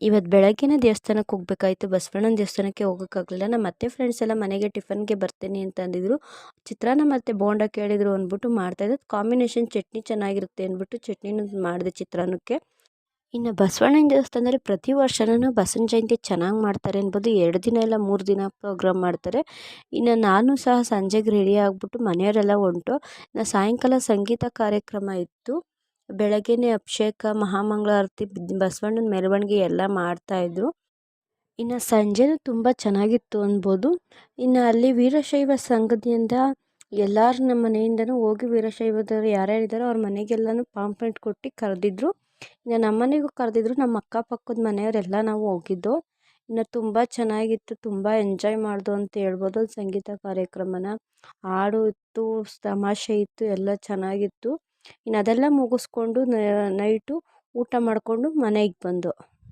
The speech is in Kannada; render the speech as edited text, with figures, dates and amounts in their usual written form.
ಇವತ್ತು ಬೆಳಗ್ಗೆನೇ ದೇವಸ್ಥಾನಕ್ಕೆ ಹೋಗ್ಬೇಕಾಯ್ತು. ಬಸವಣ್ಣನ ದೇವಸ್ಥಾನಕ್ಕೆ ಹೋಗೋಕ್ಕಾಗಲಿಲ್ಲ. ನಮ್ಮ ಅತ್ತೆ ಫ್ರೆಂಡ್ಸ್ ಎಲ್ಲ ಮನೆಗೆ ಟಿಫನ್ಗೆ ಬರ್ತೀನಿ ಅಂತ ಅಂದಿದ್ರು. ಚಿತ್ರಾನ್ನ ಮತ್ತು ಬೋಂಡ ಕೇಳಿದ್ರು ಅಂದ್ಬಿಟ್ಟು ಮಾಡ್ತಾಯಿದ್ದೆ. ಕಾಂಬಿನೇಷನ್ ಚಟ್ನಿ ಚೆನ್ನಾಗಿರುತ್ತೆ ಅಂದ್ಬಿಟ್ಟು ಚಟ್ನಿನೂ ಮಾಡಿದೆ ಚಿತ್ರಾನ್ನಕ್ಕೆ. ಇನ್ನು ಬಸವಣ್ಣನ ದೇವಸ್ಥಾನದಲ್ಲಿ ಪ್ರತಿ ವರ್ಷನೂ ಬಸವನ ಜಯಂತಿ ಚೆನ್ನಾಗಿ ಮಾಡ್ತಾರೆ ಅನ್ಬೋದು. 2 ದಿನ ಇಲ್ಲ 3 ದಿನ ಪ್ರೋಗ್ರಾಮ್ ಮಾಡ್ತಾರೆ. ಇನ್ನು ನಾನು ಸಹ ಸಂಜೆಗೆ ರೆಡಿ ಆಗಿಬಿಟ್ಟು ಮನೆಯವರೆಲ್ಲ ಹೊಂಟು. ಇನ್ನು ಸಾಯಂಕಾಲ ಸಂಗೀತ ಕಾರ್ಯಕ್ರಮ ಇತ್ತು. ಬೆಳಗ್ಗೆನೇ ಅಭಿಷೇಕ, ಮಹಾಮಂಗಳಾರತಿ, ಬಸವಣ್ಣನ ಮೆರವಣಿಗೆ ಎಲ್ಲ ಮಾಡ್ತಾಯಿದ್ರು. ಇನ್ನು ಸಂಜೆನೂ ತುಂಬ ಚೆನ್ನಾಗಿತ್ತು ಅನ್ಬೋದು. ಇನ್ನು ಅಲ್ಲಿ ವೀರಶೈವ ಸಂಘದಿಂದ ಎಲ್ಲರೂ ನಮ್ಮ ಮನೆಯಿಂದನೂ ಹೋಗಿ ವೀರಶೈವದವ್ರು ಯಾರ್ಯಾರಿದ್ದಾರೋ ಅವ್ರ ಮನೆಗೆಲ್ಲನೂ ಪಾಂಪ್ಲೆಟ್ ಕೊಟ್ಟು ಕರೆದಿದ್ರು. ಇನ್ನು ನಮ್ಮ ಮನೆಗೂ ಕರೆದಿದ್ರು. ನಮ್ಮ ಅಕ್ಕಪಕ್ಕದ ಮನೆಯವರೆಲ್ಲ ನಾವು ಹೋಗಿದ್ದು. ಇನ್ನು ತುಂಬ ಚೆನ್ನಾಗಿತ್ತು, ತುಂಬ ಎಂಜಾಯ್ ಮಾಡಿದೋ ಅಂತ ಹೇಳ್ಬೋದು ಸಂಗೀತ ಕಾರ್ಯಕ್ರಮನ. ಹಾಡು ಇತ್ತು, ತಮಾಷೆ ಇತ್ತು, ಎಲ್ಲ ಚೆನ್ನಾಗಿತ್ತು. ಇನ್ನು ಅದೆಲ್ಲ ಮುಗಿಸ್ಕೊಂಡು ನೈಟು ಊಟ ಮಾಡಿಕೊಂಡು ಮನೆಗೆ ಬಂದು